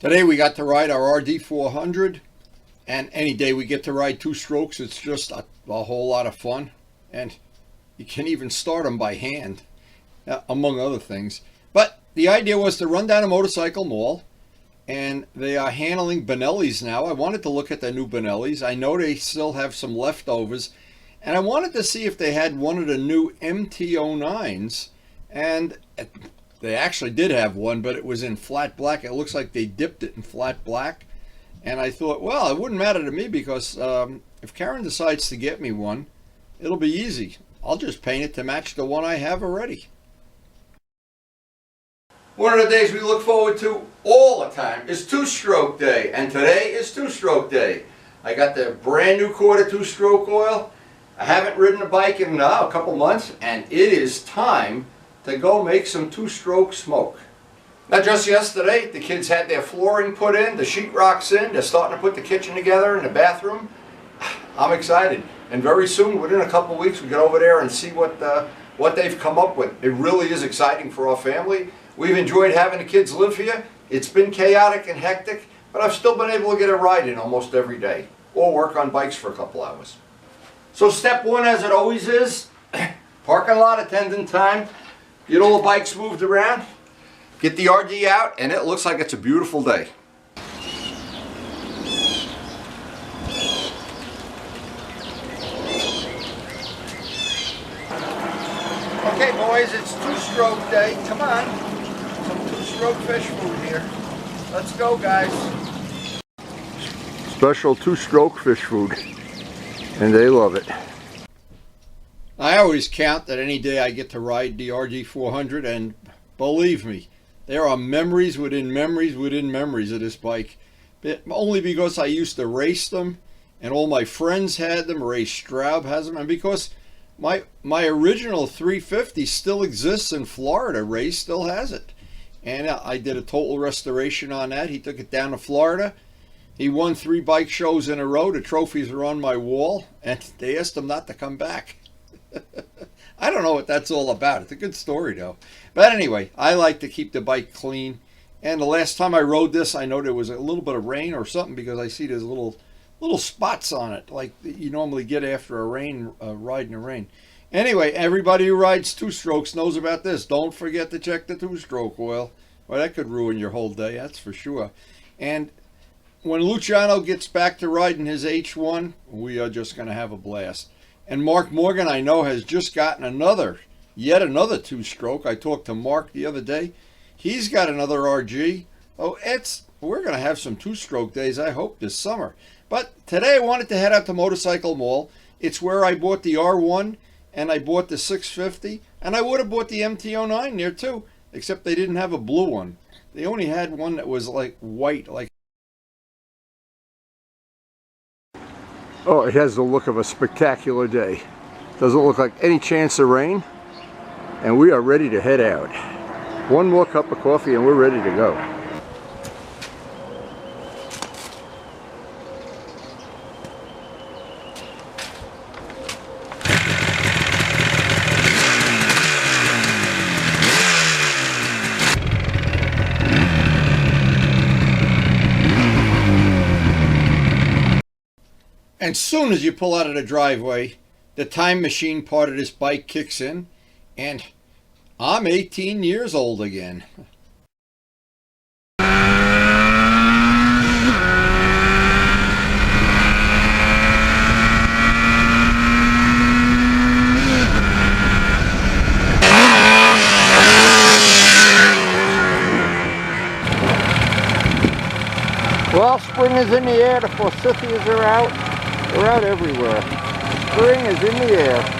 Today we got to ride our Rd400, and any day we get to ride two strokes, it's just a whole lot of fun. And you can even start them by hand, among other things. But the idea was to run down a motorcycle mall, and they are handling BENELLIs now. I wanted to look at the new BENELLIs. I know they still have some leftovers, and I wanted to see if they had one of the new MT09s, and they actually did have one, but it was in flat black. It looks like they dipped it in flat black. And I thought, well, it wouldn't matter to me because if Karen decides to get me one, it'll be easy. I'll just paint it to match the one I have already. One of the days we look forward to all the time is two-stroke day. And today is two-stroke day. I got the brand new quarter two-stroke oil. I haven't ridden a bike in a couple months, and it is time to go make some two-stroke smoke. Now, just yesterday, the kids had their flooring put in, the sheetrock's in, they're starting to put the kitchen together in the bathroom. I'm excited. And very soon, within a couple weeks, we get over there and see what they've come up with. It really is exciting for our family. We've enjoyed having the kids live here. It's been chaotic and hectic, but I've still been able to get a ride in almost every day, or work on bikes for a couple hours. So step one, as it always is, parking lot attendant time. Get all the bikes moved around, get the RD out, and it looks like it's a beautiful day. Okay, boys, it's two-stroke day. Come on, some two-stroke fish food here. Let's go, guys. Special two-stroke fish food, and they love it. I always count that any day I get to ride the Rd400, and believe me, there are memories within memories within memories of this bike. But only because I used to race them, and all my friends had them. Ray Straub has them, and because my original 350 still exists in Florida. Ray still has it, and I did a total restoration on that. He took it down to Florida. He won 3 bike shows in a row. The trophies are on my wall, and they asked him not to come back. I don't know what that's all about. It's a good story though. But anyway, I like to keep the bike clean. And the last time I rode this, I know there was a little bit of rain or something, because I see there's little spots on it like you normally get after a ride in the rain. Anyway, everybody who rides two-strokes knows about this. Don't forget to check the two-stroke oil. Well, that could ruin your whole day, that's for sure. And when Luciano gets back to riding his H1, we are just going to have a blast. And Mark Morgan, I know, has just gotten yet another two-stroke. I talked to Mark the other day. He's got another RG. Oh, we're going to have some two-stroke days, I hope, this summer. But today I wanted to head out to Motorcycle Mall. It's where I bought the R1 and I bought the 650. And I would have bought the MT09 there too, except they didn't have a blue one. They only had one that was like white, like. Oh, it has the look of a spectacular day. Doesn't look like any chance of rain, and we are ready to head out. One more cup of coffee and we're ready to go. And soon as you pull out of the driveway, the time machine part of this bike kicks in, and I'm 18 years old again. Well, spring is in the air, the forsythias are out. They're out everywhere. Spring is in the air.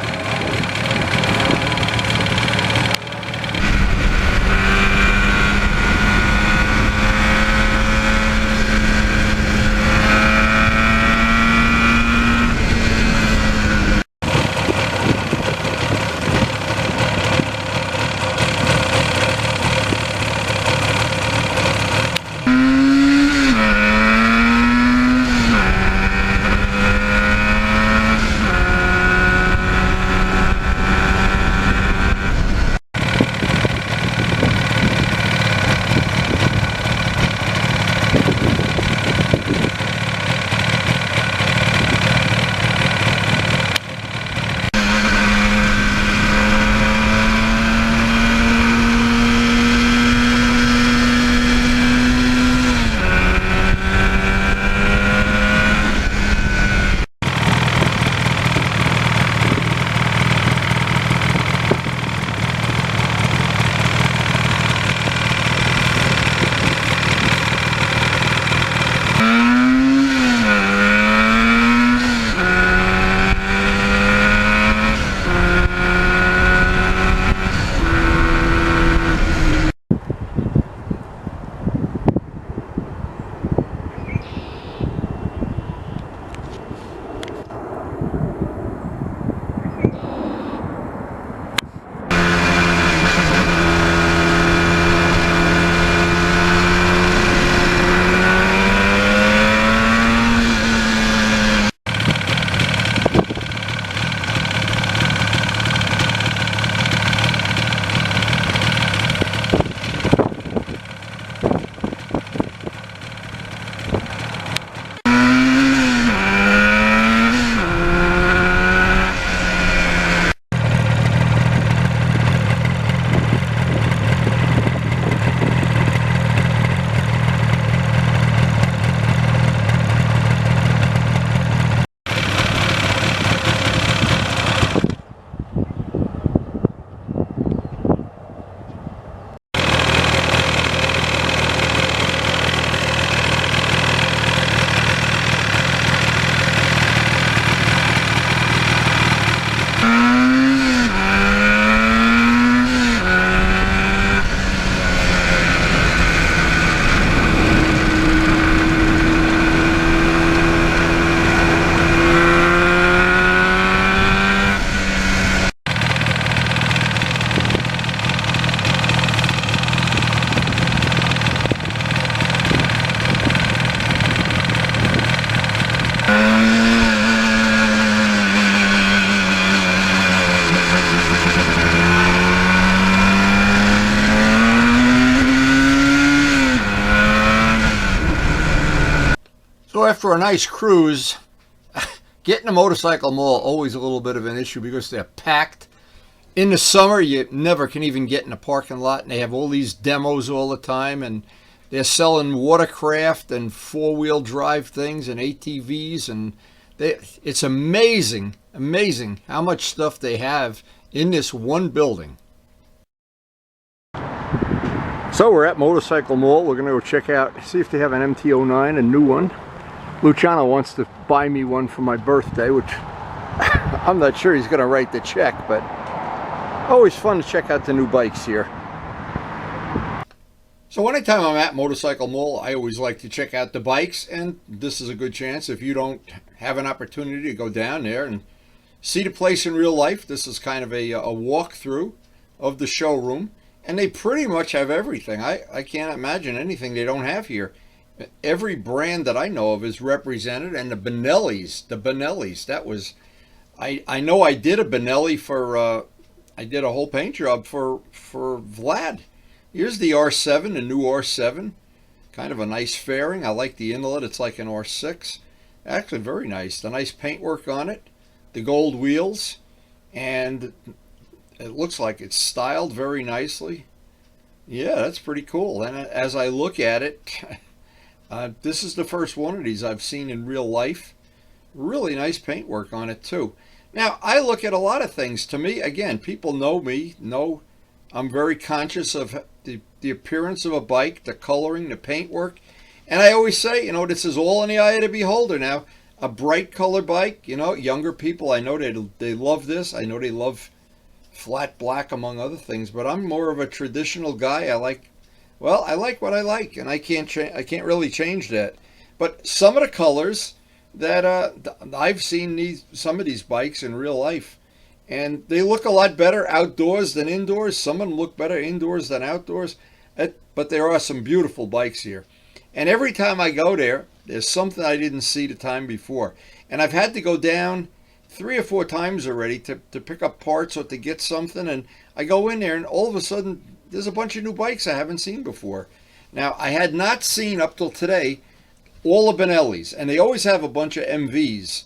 So after a nice cruise, getting a motorcycle mall always a little bit of an issue because they're packed. In the summer, you never can even get in the parking lot, and they have all these demos all the time, and they're selling watercraft and four-wheel drive things and ATVs, and it's amazing how much stuff they have in this one building. So we're at Motorcycle Mall. We're going to go check out, see if they have an MT-09, a new one. Luciano wants to buy me one for my birthday, which I'm not sure he's going to write the check, but always fun to check out the new bikes here. So anytime I'm at Motorcycle Mall, I always like to check out the bikes, and this is a good chance if you don't have an opportunity to go down there and see the place in real life. This is kind of a walkthrough of the showroom, and they pretty much have everything. I can't imagine anything they don't have here. Every brand that I know of is represented, and the Benellis, that was, I know I did a Benelli for, I did a whole paint job for Vlad. Here's the R7, the new R7, kind of a nice fairing. I like the inlet, it's like an R6. Actually very nice, the nice paintwork on it, the gold wheels, and it looks like it's styled very nicely. Yeah, that's pretty cool. And as I look at it, this is the first one of these I've seen in real life. Really nice paintwork on it too. Now, I look at a lot of things. To me, again, people know me, know I'm very conscious of the appearance of a bike, the coloring, the paintwork. And I always say, you know, this is all in the eye of the beholder. Now, a bright color bike, you know, younger people, I know they love this. I know they love flat black, among other things. But I'm more of a traditional guy. I like what I like, and I can't really change that. But some of the colors that I've seen some of these bikes in real life, and they look a lot better outdoors than indoors. Some of them look better indoors than outdoors. But there are some beautiful bikes here, and every time I go there, there's something I didn't see the time before, and I've had to go down 3 or 4 times already to pick up parts or to get something, and I go in there, and all of a sudden there's a bunch of new bikes I haven't seen before. Now, I had not seen up till today all the Benellis, and they always have a bunch of MVs,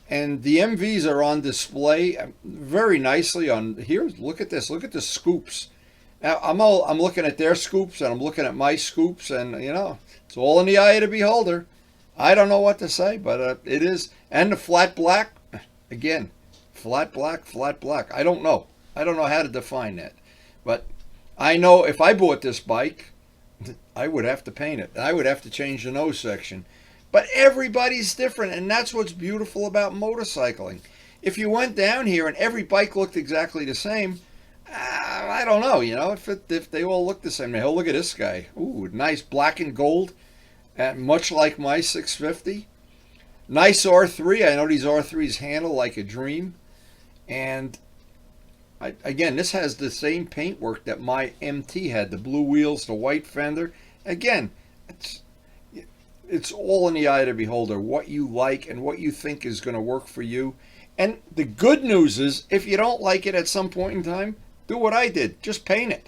and the MVs are on display very nicely on here. Look at this, look at the scoops. Now, I'm looking at their scoops, and I'm looking at my scoops, and you know, it's all in the eye of the beholder. I don't know what to say, but it is. And the flat black, again, flat black. I don't know how to define that, but I know if I bought this bike, I would have to paint it. I would have to change the nose section. But everybody's different, and that's what's beautiful about motorcycling. If you went down here and every bike looked exactly the same, I don't know, you know, if they all look the same. Now, look at this guy. Ooh, nice black and gold, much like my 650. Nice R3. I know these R3s handle like a dream. And again, this has the same paintwork that my MT had, the blue wheels, the white fender. Again, it's all in the eye of the beholder, what you like and what you think is going to work for you. And the good news is, if you don't like it at some point in time, do what I did, just paint it.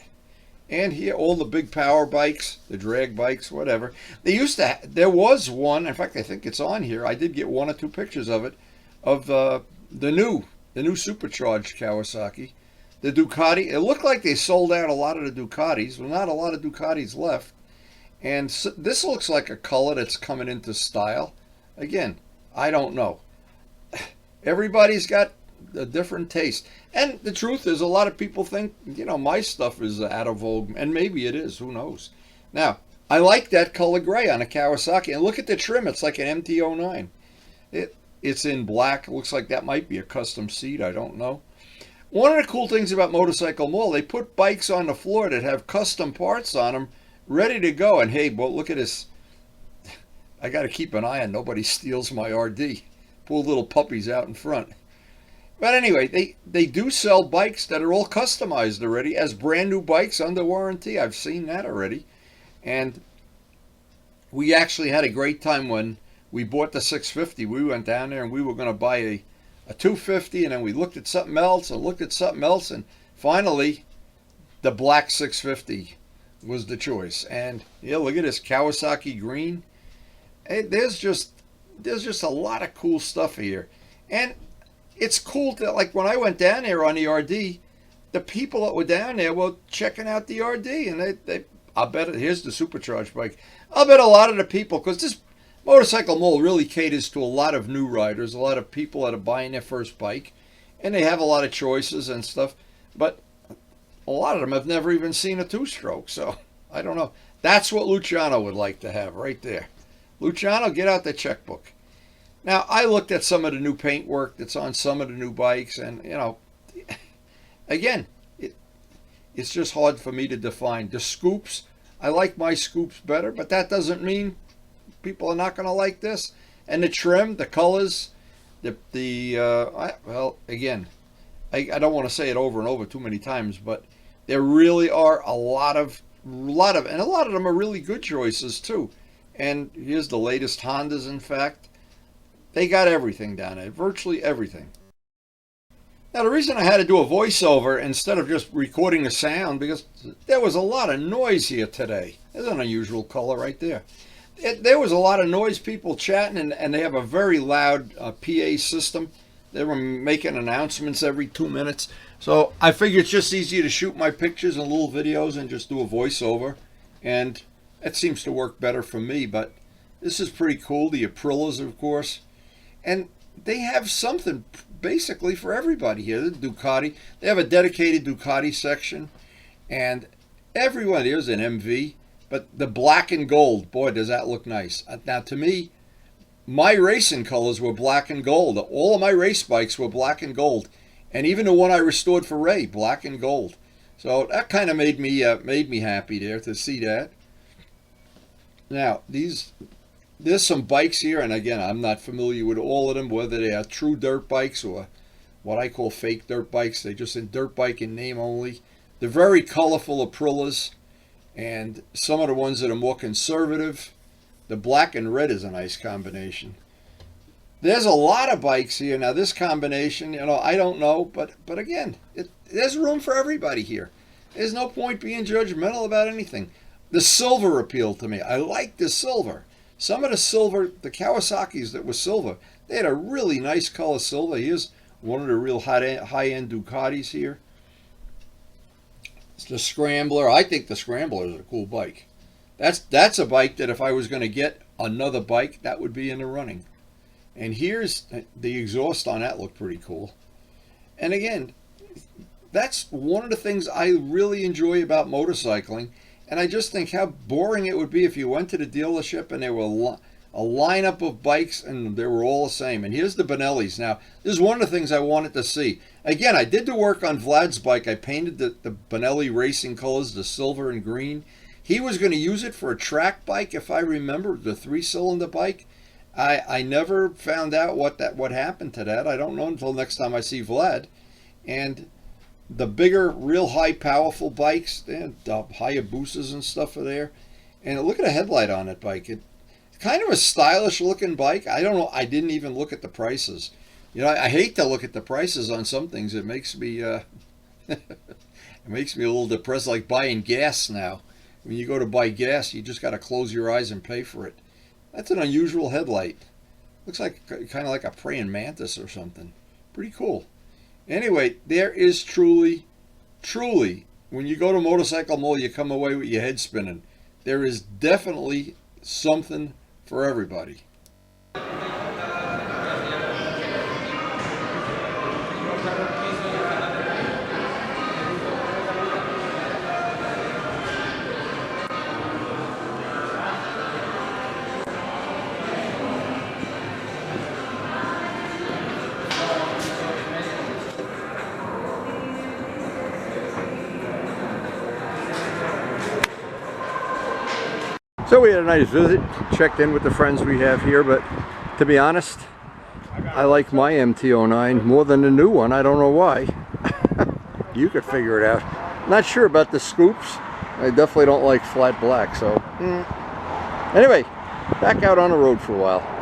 And here, all the big power bikes, the drag bikes, whatever. There was one, in fact, I think it's on here. I did get 1 or 2 pictures of it, of the new supercharged Kawasaki. The Ducati, it looked like they sold out a lot of the Ducatis. Well, not a lot of Ducatis left. And so, this looks like a color that's coming into style. Again, I don't know. Everybody's got a different taste. And the truth is, a lot of people think, you know, my stuff is out of vogue. And maybe it is, who knows. Now, I like that color gray on a Kawasaki. And look at the trim, it's like an MT-09. It's in black. It looks like that might be a custom seat, I don't know. One of the cool things about Motorcycle Mall, they put bikes on the floor that have custom parts on them, ready to go. And hey, well, look at this. I got to keep an eye on nobody steals my RD. Pull little puppies out in front. But anyway, they do sell bikes that are all customized already as brand new bikes under warranty. I've seen that already. And we actually had a great time when we bought the 650. We went down there and we were going to buy a 250, and then we looked at something else and finally the black 650 was the choice. And yeah, look at this Kawasaki green. Hey, there's just there's just a lot of cool stuff here. And it's cool that, like, when I went down there on the RD, the people that were down there were checking out the RD, and I bet here's the supercharged bike. I'll bet a lot of the people, because this motorcycle mall really caters to a lot of new riders, a lot of people that are buying their first bike, and they have a lot of choices and stuff, but a lot of them have never even seen a two-stroke, so I don't know. That's what Luciano would like to have right there. Luciano, get out the checkbook. Now, I looked at some of the new paintwork that's on some of the new bikes, and, you know, again, it's just hard for me to define. The scoops, I like my scoops better, but that doesn't mean people are not going to like this. And the trim, the colors, well, again, I don't want to say it over and over too many times, but there really are a lot of them are really good choices too. And here's the latest Hondas, in fact. They got everything down there, virtually everything. Now, the reason I had to do a voiceover instead of just recording the sound, because there was a lot of noise here today. There's an unusual color right there. There was a lot of noise, people chatting, and they have a very loud PA system. They were making announcements every 2 minutes. So I figured it's just easier to shoot my pictures and little videos and just do a voiceover. And that seems to work better for me, but this is pretty cool. The Aprilas, of course. And they have something basically for everybody here. The Ducati, they have a dedicated Ducati section, and everyone, here's an MV, but the black and gold, boy, does that look nice. Now, to me, my racing colors were black and gold. All of my race bikes were black and gold, and even the one I restored for Ray, black and gold. So that kind of made me happy there to see that. Now, there's some bikes here, and again, I'm not familiar with all of them, whether they are true dirt bikes or what I call fake dirt bikes. They're just a dirt bike in name only. They're very colorful Aprilas, and some of the ones that are more conservative. The black and red is a nice combination. There's a lot of bikes here. Now, this combination, you know, I don't know, but again, there's room for everybody here. There's no point being judgmental about anything. The silver appealed to me. I like the silver. Some of the silver, the Kawasaki's that was silver, they had a really nice color silver. Here's one of the real high-end Ducatis here. It's the Scrambler. I think the Scrambler is a cool bike. That's a bike that if I was going to get another bike, that would be in the running. And here's the exhaust on that, looked pretty cool. And again, that's one of the things I really enjoy about motorcycling. And I just think how boring it would be if you went to the dealership and there were a lineup of bikes and they were all the same. And here's the Benellis. Now, this is one of the things I wanted to see. Again, I did the work on Vlad's bike. I painted the Benelli racing colors, the silver and green. He was going to use it for a track bike, if I remember, the 3-cylinder bike. I never found out what happened to that. I don't know until next time I see Vlad. And the bigger, real high, powerful bikes, the Hayabusas and stuff are there. And look at a headlight on that bike. It's kind of a stylish looking bike. I don't know. I didn't even look at the prices. You know, I hate to look at the prices on some things. It makes me it makes me a little depressed, like buying gas now. When you go to buy gas, you just got to close your eyes and pay for it. That's an unusual headlight. Looks like kind of like a praying mantis or something. Pretty cool. Anyway, there is truly, when you go to Motorcycle Mall, you come away with your head spinning. There is definitely something for everybody. So we had a nice visit, checked in with the friends we have here, but to be honest, I like my MT-09 more than the new one. I don't know why. You could figure it out. Not sure about the scoops. I definitely don't like flat black, so. Anyway, back out on the road for a while.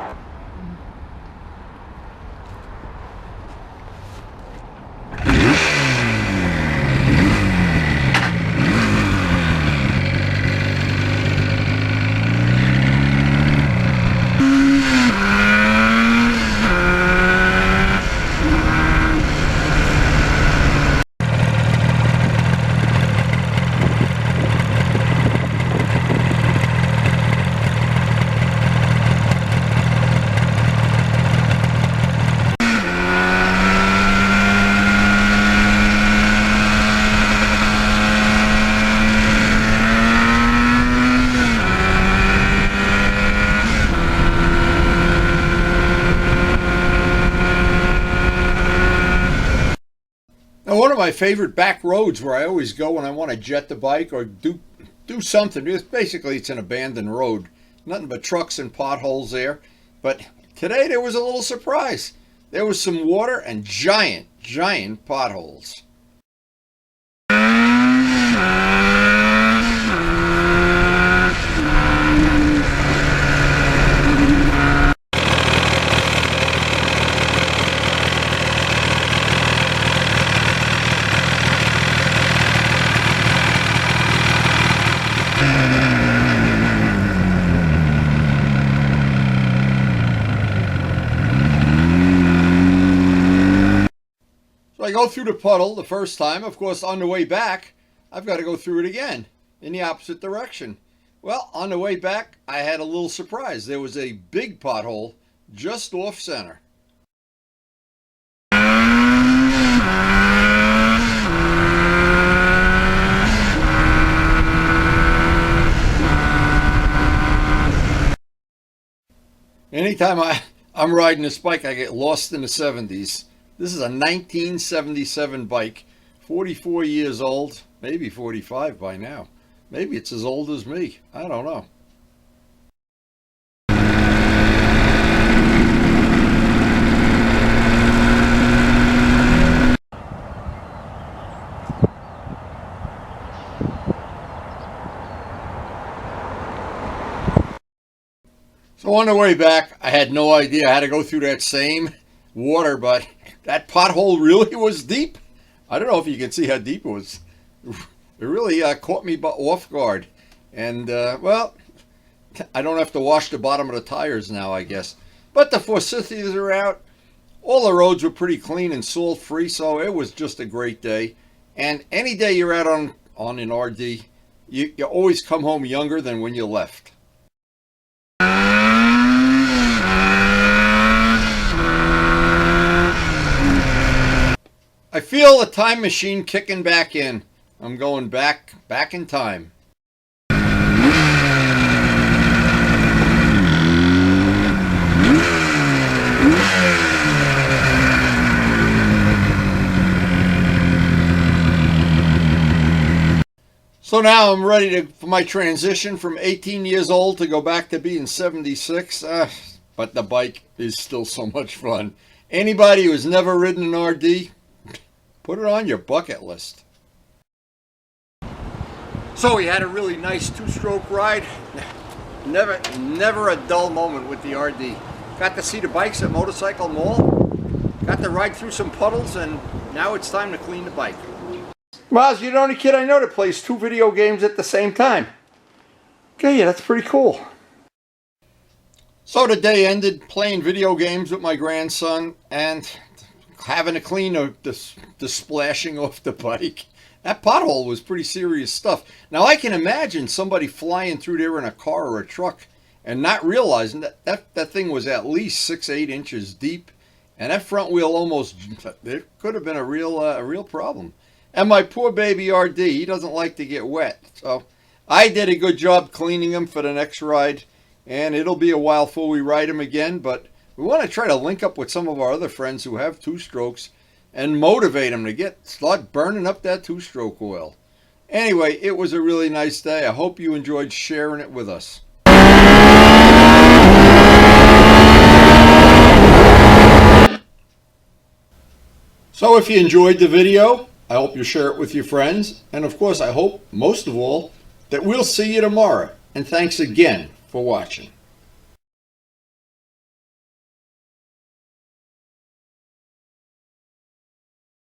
my favorite back roads where I always go when I want to jet the bike or do something. Basically, it's an abandoned road. Nothing but trucks and potholes there. But today there was a little surprise. There was some water and giant potholes. I go through the puddle the first time. Of course, on the way back, I've got to go through it again in the opposite direction. Well, on the way back, I had a little surprise. There was a big pothole just off center. Anytime I'm riding this bike, I get lost in the 70s. This is a 1977 bike, 44 years old, maybe 45 by now. Maybe it's as old as me. I don't know. So on the way back, I had no idea I had to go through that same water, but that pothole really was deep. I don't know if you can see how deep it was. It really caught me off guard. And, well, I don't have to wash the bottom of the tires now, I guess. But the forsythies are out. All the roads were pretty clean and salt-free, so it was just a great day. And any day you're out on an RD, you always come home younger than when you left. I feel a time machine kicking back in. I'm going back in time. So now I'm ready for my transition from 18 years old to go back to being 76. But the bike is still so much fun. Anybody who's never ridden an RD, put it on your bucket list. So we had a really nice two-stroke ride. Never a dull moment with the RD. Got to see the bikes at Motorcycle Mall. Got to ride through some puddles, and now it's time to clean the bike. Miles, you're the only kid I know that plays 2 video games at the same time. Okay, yeah, that's pretty cool. So the day ended playing video games with my grandson and having to clean the splashing off the bike. That pothole was pretty serious stuff. Now I can imagine somebody flying through there in a car or a truck and not realizing that thing was at least 6-8 inches deep, and that front wheel almost, it could have been a real problem. And my poor baby RD, he doesn't like to get wet. So I did a good job cleaning him for the next ride, and it'll be a while before we ride him again, but we want to try to link up with some of our other friends who have 2-strokes and motivate them to start burning up that 2-stroke oil. Anyway, it was a really nice day. I hope you enjoyed sharing it with us. So if you enjoyed the video, I hope you share it with your friends. And of course, I hope, most of all, that we'll see you tomorrow. And thanks again for watching.